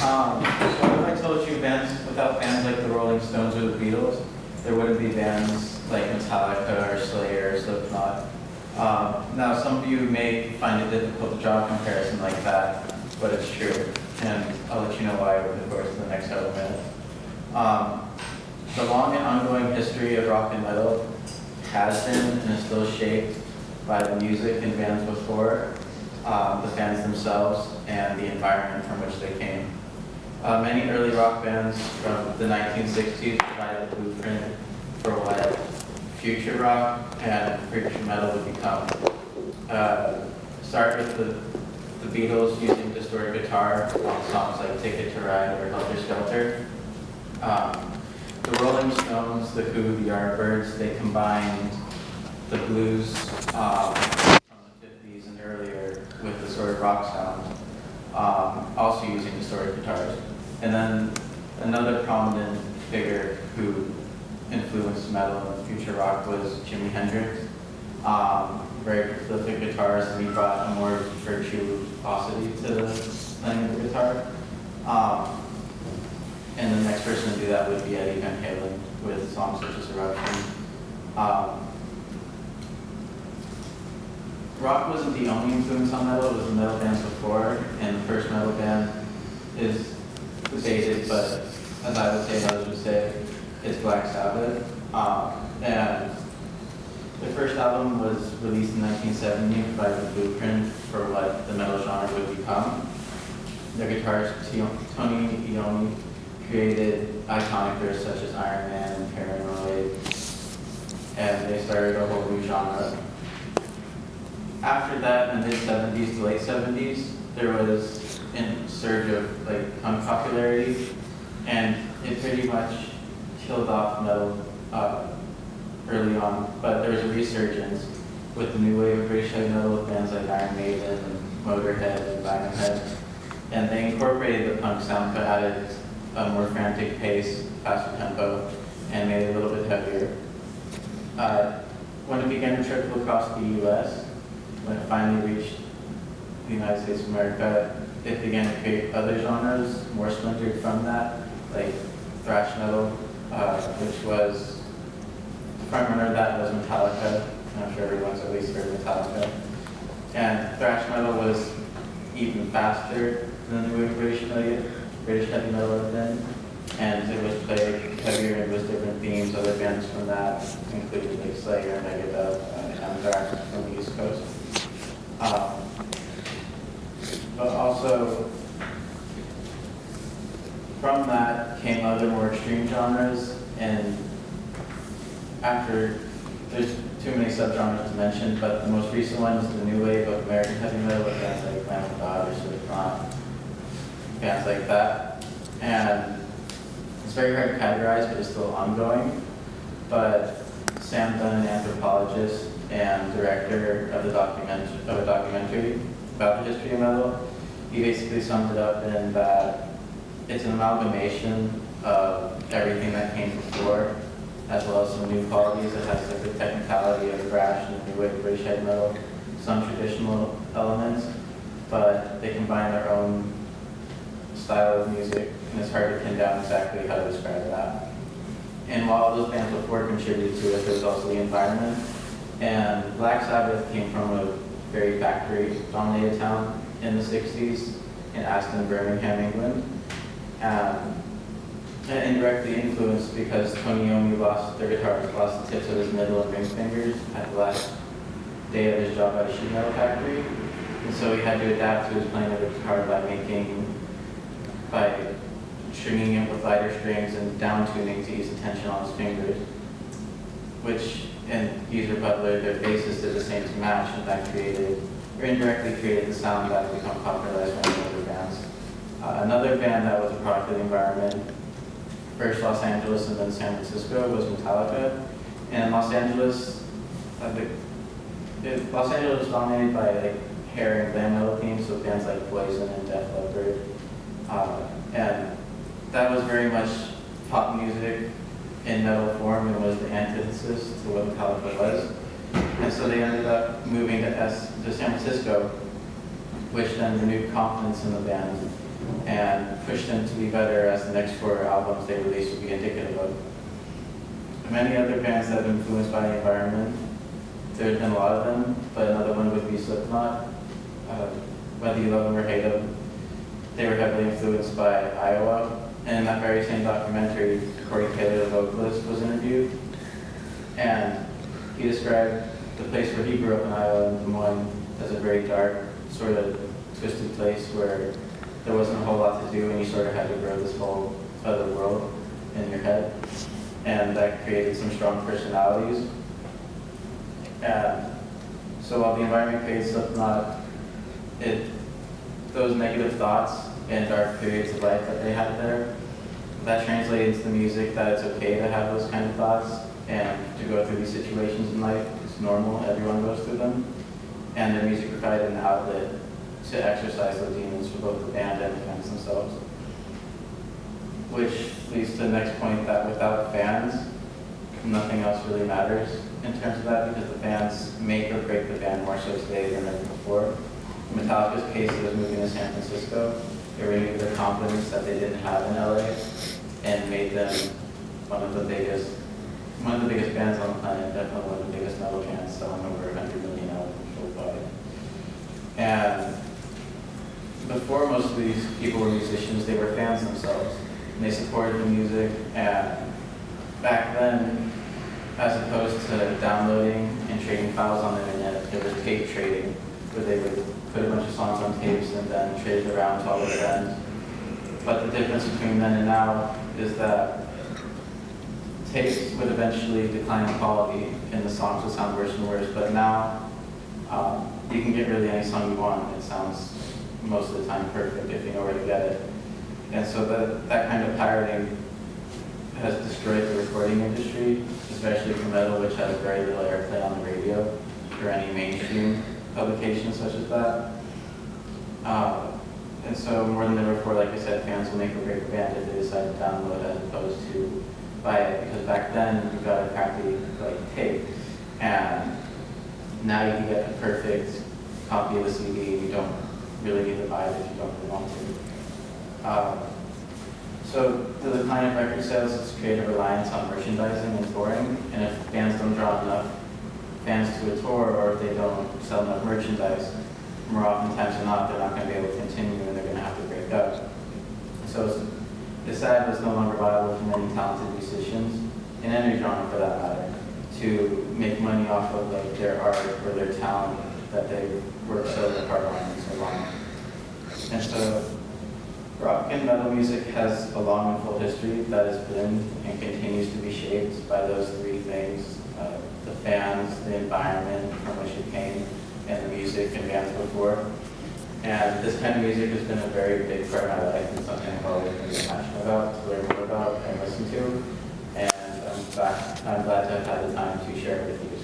So what if I told you without bands like the Rolling Stones or the Beatles, there wouldn't be bands like Metallica or Slayer or Slipknot. Now, some of you may find it difficult to draw a comparison like that, but it's true, and I'll let you know why over the course of the next several minutes. The long and ongoing history of rock and metal has been and is still shaped by the music and bands before, the fans themselves, and the environment from which they came. Many early rock bands from the 1960s provided a blueprint for what future rock and future metal would become. Start with the Beatles using distorted guitar on songs like Ticket to Ride or Helter Skelter. The Rolling Stones, the Who, the Yardbirds, they combined the blues from the 50s and earlier with the sort of rock sound, also using distorted guitars. And then another prominent figure who influenced metal and future rock was Jimi Hendrix. Very prolific guitarist, and he brought a more virtuosity to the playing of the guitar. And the next person to do that would be Eddie Van Halen with songs such as Eruption. Rock wasn't the only influence on metal, it was the metal bands before, and the first metal band is debated, but as I would say, and others would say, it's Black Sabbath. And the first album was released in 1970 and provided the blueprint for what the metal genre would become. Their guitarist Tony Iommi created iconic riffs such as Iron Man and Paranoid, and they started a whole new genre. After that, in the mid-70s to late 70s, there was a surge of punk popularity, and it pretty much killed off metal early on. But there was a resurgence with the new wave of British heavy metal with bands like Iron Maiden and Motorhead and Diamond Head, and they incorporated the punk sound but added a more frantic pace, faster tempo, and made it a little bit heavier. When it began to trickle across the U.S., when it finally reached the United States of America, it began to create other genres more splintered from that, like thrash metal, which was, the front runner of that was Metallica. I'm sure everyone's at least heard of Metallica. And thrash metal was even faster than the British heavy metal had been, and it was played heavier and with different themes. Other bands from that included like Slayer, Megadeth, and Anthrax from the East Coast. But also, from that came other more extreme genres, and after, there's too many subgenres to mention, but the most recent one is the new wave of American heavy metal with bands like Lamb of God or Slipknot, bands like that. And it's very hard to categorize, but it's still ongoing. But Sam Dunn, an anthropologist and director of a documentary about the history of metal, he basically summed it up in that it's an amalgamation of everything that came before, as well as some new qualities. It has like the technicality of thrash and the new wave of British heavy metal, some traditional elements, but they combine their own style of music, and it's hard to pin down exactly how to describe that. And while those bands before contributed to it, there was also the environment. And Black Sabbath came from a very factory-dominated town in the 60s in Aston, Birmingham, England. And indirectly influenced because Tony Iommi lost the tips of his middle and ring fingers at the last day of his job at a sheet metal factory. And so he had to adapt to his playing of the guitar by stringing it with lighter strings and down-tuning to ease the tension on his fingers, which, and Geezer Butler, their bassist, did the same to match, and that indirectly created the sound that has become popularized by other bands. Another band that was a product of the environment, first Los Angeles and then San Francisco, was Metallica. And Los Angeles was dominated by hair and glam metal themes, so bands like Poison and Def Leppard. And that was very much pop music in metal form and was the antithesis to what Metallica was. And so they ended up moving to San Francisco, which then renewed confidence in the band and pushed them to be better as the next 4 albums they released would be indicative of. Many other bands that have been influenced by the environment, there's been a lot of them, but another one would be Slipknot. Whether you love them or hate them, they were heavily influenced by Iowa. And in that very same documentary, Corey Taylor, the vocalist, was interviewed. And he described the place where he grew up in Iowa, in Des Moines, as a very dark, sort of twisted place where there wasn't a whole lot to do and you sort of had to grow this whole other world in your head. And that created some strong personalities. And so while the environment creates Slipknot, those negative thoughts and dark periods of life that they had there, that translated into the music that it's okay to have those kind of thoughts and to go through these situations in life. It's normal, everyone goes through them. And their music provided an outlet to exercise those demons for both the band and the fans themselves. Which leads to the next point, that without fans, nothing else really matters in terms of that, because the fans make or break the band more so today than ever before. In Metallica's case, it was moving to San Francisco. It renewed their confidence that they didn't have in LA and made them one of the biggest bands on the planet, definitely one of the biggest metal bands, selling over 100 million albums worldwide. And before most of these people were musicians, they were fans themselves. And they supported the music, and back then, as opposed to downloading and trading files on the internet, there was tape trading, where they would put a bunch of songs on tapes and then trade it around to all their friends. But the difference between then and now is that tapes would eventually decline in quality and the songs would sound worse and worse, but now you can get really any song you want. It sounds most of the time perfect if you know where to get it. And so that kind of pirating has destroyed the recording industry, especially for metal, which has very little airplay on the radio or any mainstream publications such as that. And so more than ever before, like I said, fans will make or break a band if they decide to download as opposed to buy it. Because back then, you got a crappy tape, and now you can get a perfect copy of the CD. You don't really need to buy it if you don't really want to. So the decline of record sales has created a reliance on merchandising and touring, and if bands don't draw enough fans to a tour, or if they don't sell enough merchandise, more oftentimes than not, they're not going to be able to continue and they're going to have to break up. So it's sad, but it's no longer viable for many talented musicians, in any genre for that matter, to make money off of their art or their talent that they worked so hard on and so long. And so rock and metal music has a long and full history that has been and continues to be shaped by those 3 things: the fans, the environment from which it came, and the music and bands before. And this kind of music has been a very big part of my life and something I've always been passionate about, to learn more about and listen to. And I'm glad to have had the time to share it with you.